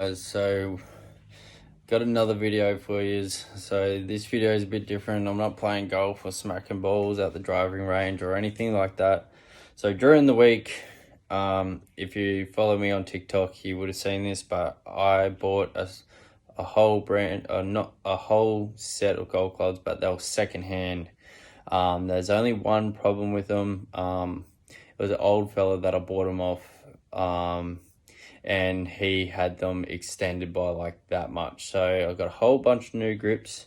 So got another video for you. So this video is a bit different. I'm not playing golf or smacking balls at the driving range or anything like that. So during the week, if you follow me on TikTok, you would have seen this, but I bought a whole brand, not a whole set of golf clubs, but they were secondhand. There's only one problem with them. It was an old fella that I bought them off. And he had them extended by like that much. So I've got a whole bunch of new grips.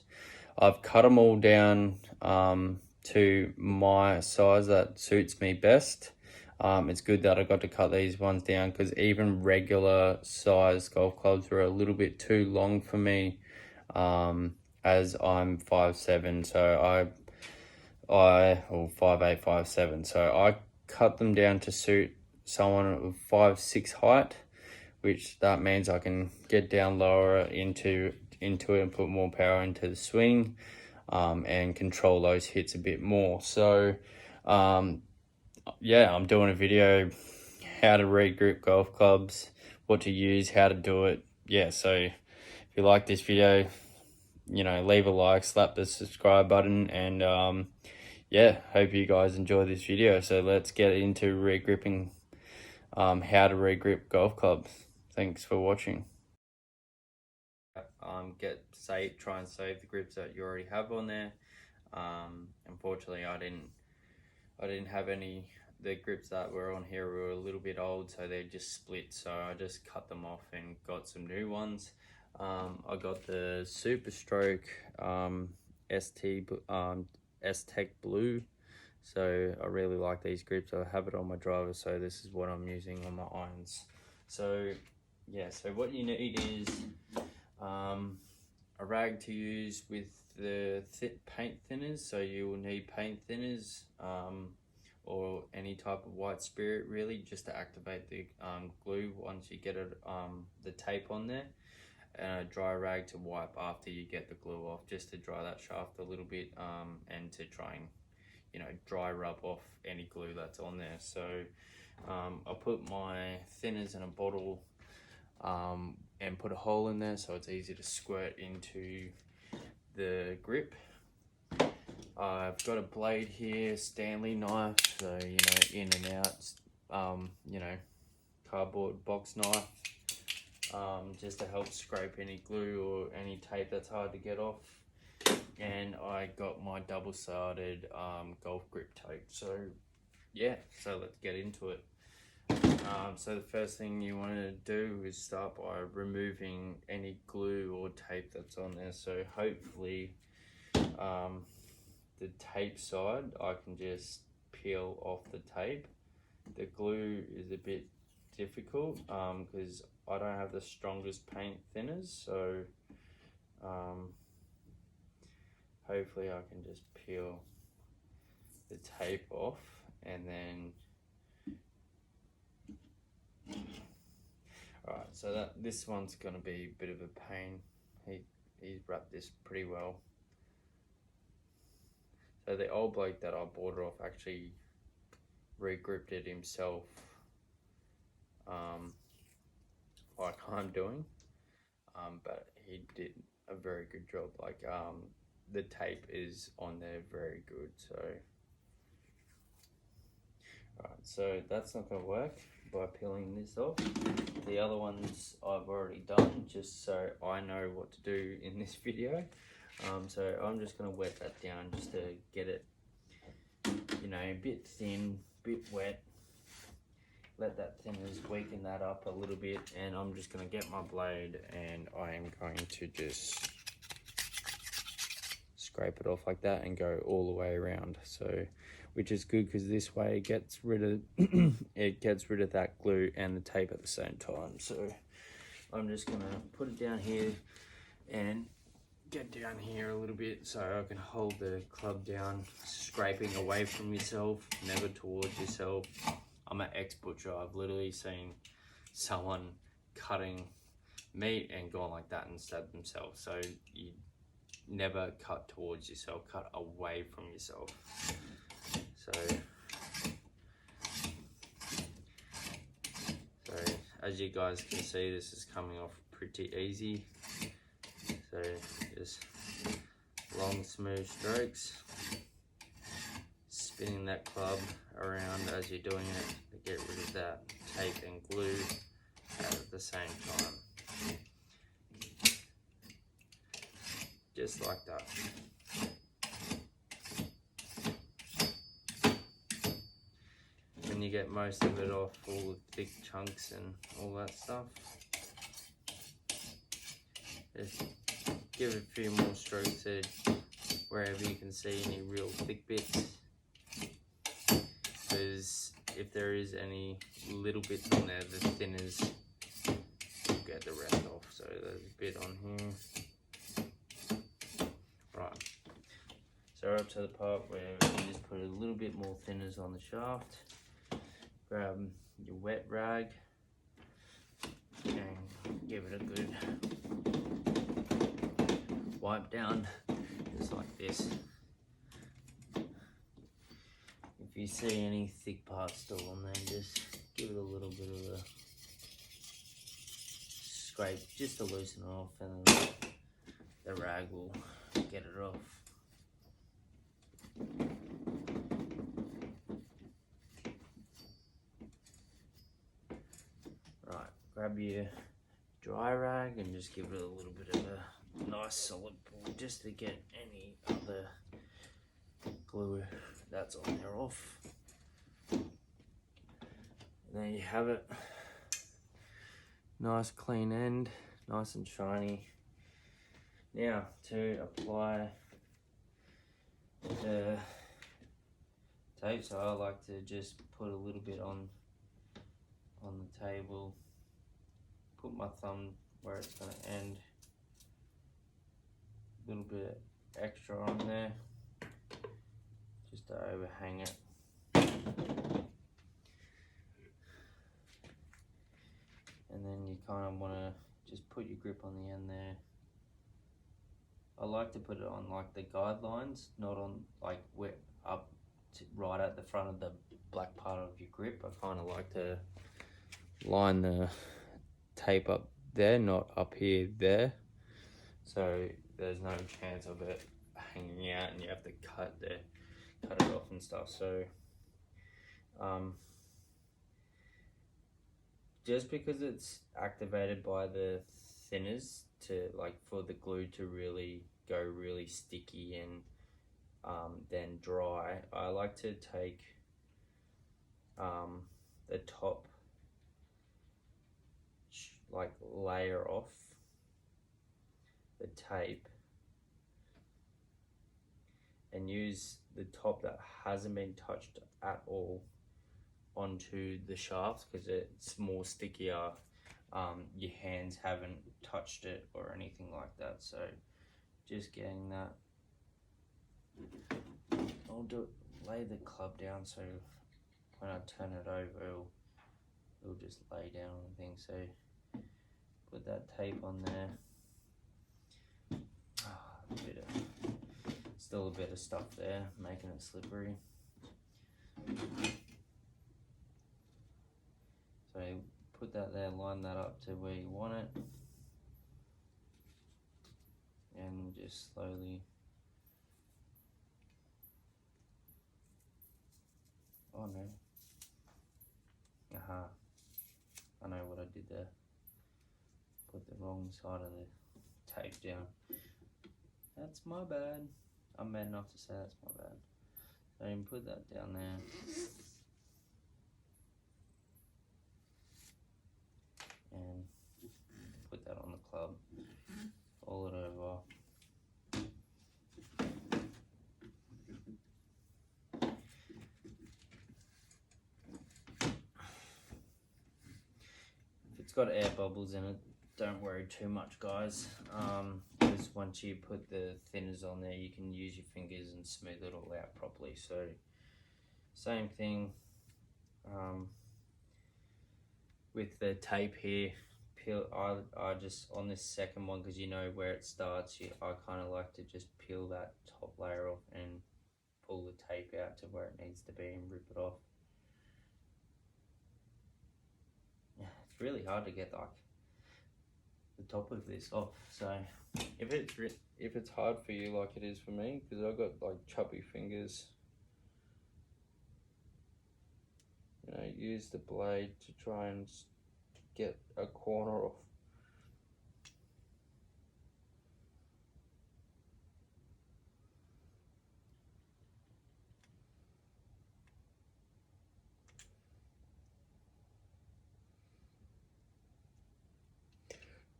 I've cut them all down to my size that suits me best. It's good that I got to cut these ones down because even regular size golf clubs were a little bit too long for me, as I'm 5'7", so or 5'8", 5'7", so I cut them down to suit someone of 5'6" height, which that means I can get down lower into it and put more power into the swing, and control those hits a bit more. So yeah, I'm doing a video how to regrip golf clubs, what to use, how to do it. Yeah, so if you like this video, leave a like, slap the subscribe button, and yeah, hope you guys enjoy this video. So let's get into regripping, how to regrip golf clubs. Thanks for watching. Try and save the grips that you already have on there. Unfortunately, I didn't have any. The grips that were on here were a little bit old, so they just split. So I just cut them off and got some new ones. I got the Super Stroke S-Tech Blue. So I really like these grips. I have it on my driver, so this is what I'm using on my irons. So yeah, so what you need is a rag to use with the paint thinners. So you will need paint thinners, or any type of white spirit really, just to activate the glue once you get it, the tape on there, and a dry rag to wipe after you get the glue off, just to dry that shaft a little bit, and to try and dry rub off any glue that's on there. So I put my thinners in a bottle, and put a hole in there so it's easy to squirt into the grip. I've got a blade here, Stanley knife, so in and out, cardboard box knife, just to help scrape any glue or any tape that's hard to get off. And I got my double-sided golf grip tape. So yeah, so let's get into it. So the first thing you want to do is start by removing any glue or tape that's on there. So hopefully the tape side, I can just peel off the tape. The glue is a bit difficult because I don't have the strongest paint thinners, so hopefully I can just peel the tape off, and then alright, so this one's gonna be a bit of a pain. He's wrapped this pretty well. So the old bloke that I bought it off actually regripped it himself, like I'm doing, but he did a very good job. Like the tape is on there very good. So alright, so that's not gonna work by peeling this off. The other ones I've already done, just so I know what to do in this video. So I'm just gonna wet that down just to get it, a bit thin, bit wet. Let that thinners weaken that up a little bit, and I'm just gonna get my blade and I am going to just scrape it off like that and go all the way around. So, which is good because this way it gets rid of that glue and the tape at the same time. So I'm just gonna put it down here and get down here a little bit so I can hold the club down, scraping away from yourself, never towards yourself. I'm an ex-butcher. I've literally seen someone cutting meat and gone like that and stabbed themselves. So you never cut towards yourself, cut away from yourself. So as you guys can see, this is coming off pretty easy. So just long smooth strokes, spinning that club around as you're doing it to get rid of that tape and glue at the same time. Just like that. When you get most of it off, all the thick chunks and all that stuff, just give it a few more strokes there wherever you can see any real thick bits, because if there is any little bits on there, the thinners will get the rest off. So there's a bit on here. Right, so we're up to the part where you just put a little bit more thinners on the shaft. Grab your wet rag and give it a good wipe down, just like this. If you see any thick parts still on there, just give it a little bit of a scrape just to loosen it off, and then the rag will get it off. Right, grab your dry rag and just give it a little bit of a nice solid pull just to get any other glue that's on there off. And there you have it. Nice clean end, nice and shiny. Now to apply the tape, so I like to just put a little bit on the table, put my thumb where it's going to end, a little bit extra on there just to overhang it. And then you kind of want to just put your grip on the end there. I like to put it on like the guidelines, not on like up to right at the front of the black part of your grip. I kind of like to line the tape up there, not up here there, so there's no chance of it hanging out and you have to cut it off and stuff. So just because it's activated by the thinners to like for the glue to really go really sticky and then dry, I like to take the top like layer off the tape and use the top that hasn't been touched at all onto the shaft, because it's more stickier. Your hands haven't touched it or anything like that. So just getting that, I'll lay the club down so when I turn it over it'll just lay down on things. So put that tape on there. Still a bit of stuff there, making it slippery. So put that there, line that up to where you want it, and just slowly. Oh no. Aha. I know what I did there. Put the wrong side of the tape down. That's my bad. I meant not to say that's my bad. So you can put that down there. And put that on the club. Fold it over. If it's got air bubbles in it, don't worry too much, guys, because once you put the thinners on there, you can use your fingers and smooth it all out properly. So same thing with the tape here. Peel. I just on this second one, because you know where it starts, I kind of like to just peel that top layer off and pull the tape out to where it needs to be and rip it off. Yeah, it's really hard to get like the top of this off. So if it's hard for you like it is for me, because I've got like chubby fingers, you know, use the blade to try and get a corner off.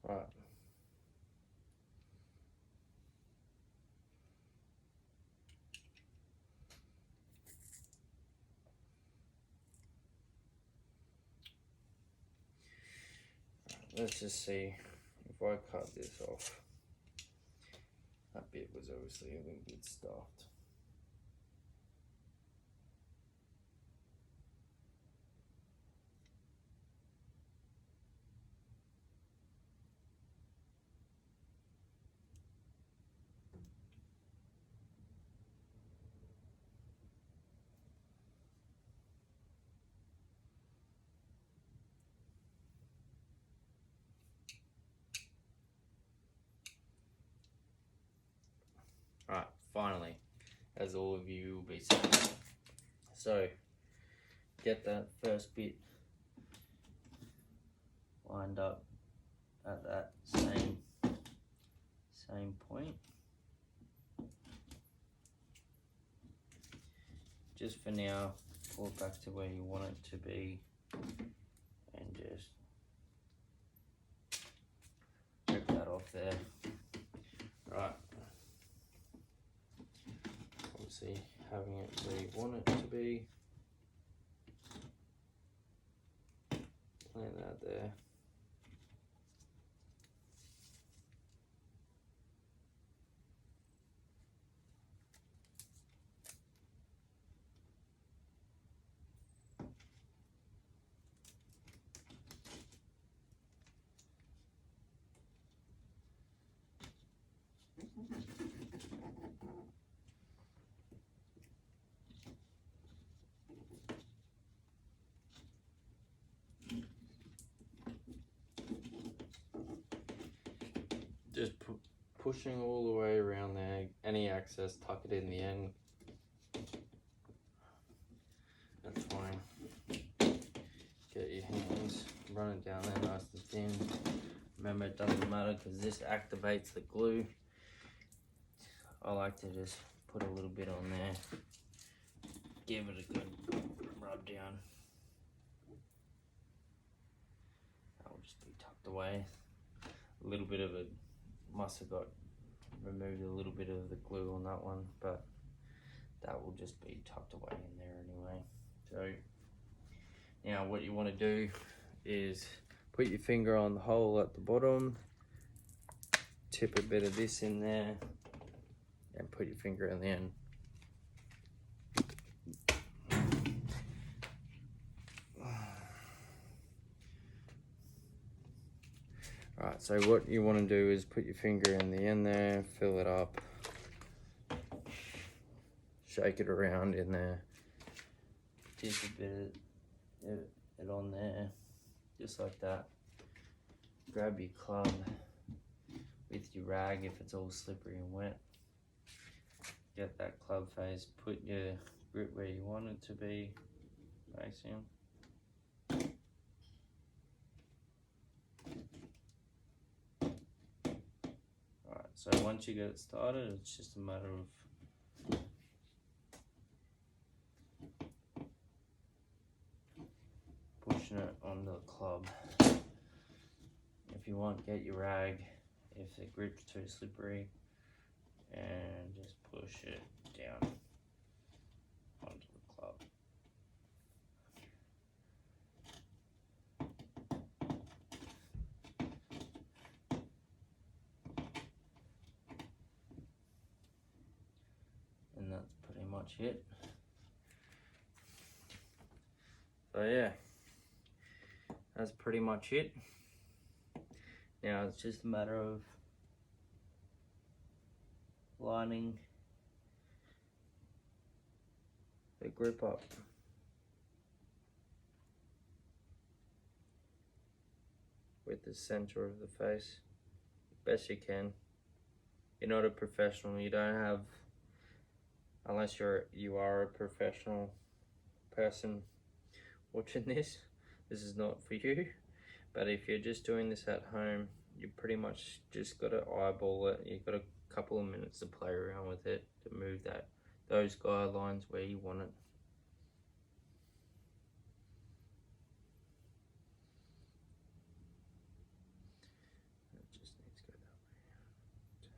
Right. Let's just see if I cut this off. That bit was obviously a little bit stuffed. Right, finally, as all of you will be saying. So, get that first bit lined up at that same point. Just for now, pull it back to where you want it to be and just rip that off there. Right. Obviously, having it where you want it to be. Plant that there. Just pushing all the way around there. Any excess, tuck it in the end. That's fine. Get your hands, run it down there nice and thin. Remember, it doesn't matter because this activates the glue. I like to just put a little bit on there. Give it a good rub down. That will just be tucked away. A little bit of it must have got removed, a little bit of the glue on that one, but that will just be tucked away in there anyway. So now what you want to do is put your finger on the hole at the bottom, tip a bit of this in there, and put your finger in the end. Alright, so what you want to do is put your finger in the end there, fill it up, shake it around in there, dip a bit of it on there, just like that. Grab your club with your rag if it's all slippery and wet. Get that club face, put your grip where you want it to be, facing. So once you get it started, it's just a matter of pushing it on the club. If you want, get your rag if the grip's too slippery and just push it down onto the club. And that's pretty much it. So yeah, that's pretty much it. Now it's just a matter of lining the grip up. With the center of the face. best you can. You're not a professional. You don't have, unless you are a professional person watching this is not for you. But if you're just doing this at home, you pretty much just got to eyeball it. You've got a couple of minutes to play around with it to move those guidelines where you want it. It just needs to go that way.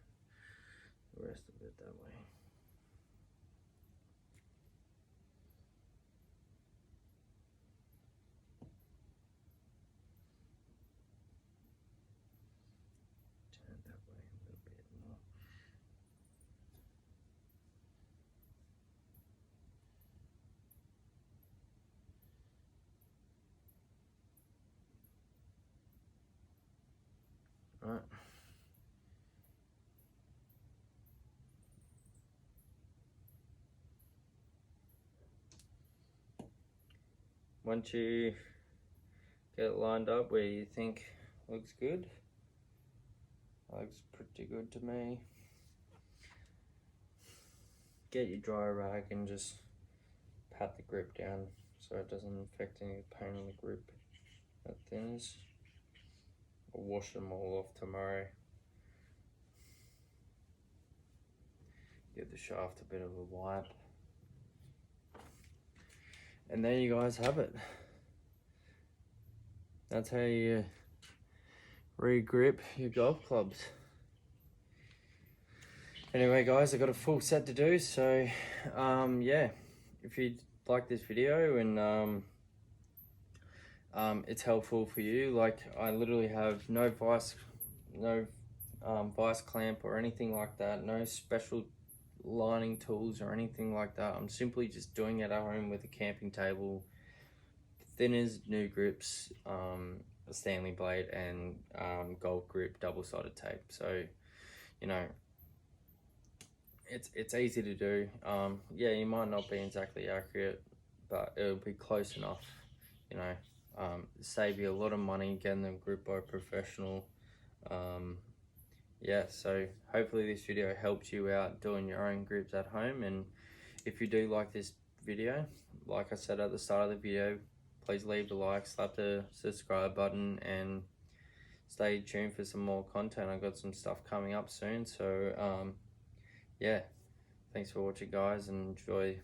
The rest of it that way. Turn it that way a little bit more. Alright. Once you get it lined up where you think looks good, looks pretty good to me, get your dry rag and just pat the grip down so it doesn't affect any pain on the grip that thins. I'll wash them all off tomorrow. Give the shaft a bit of a wipe. And there you guys have it. That's how you re-grip your golf clubs. Anyway guys, I got a full set to do, so yeah, if you like this video and it's helpful for you, like I literally have no vice clamp or anything like that, no special lining tools or anything like that. I'm simply just doing it at home with a camping table, thinners, new grips, a Stanley blade and gold grip double-sided tape. So you know, it's easy to do. Yeah, you might not be exactly accurate, but it'll be close enough, you know. Save you a lot of money getting them gripped by a professional. Yeah, so hopefully this video helps you out doing your own grips at home. And if you do like this video, like I said at the start of the video, please leave a like, slap the subscribe button, and stay tuned for some more content. I've got some stuff coming up soon, so yeah, thanks for watching guys, and enjoy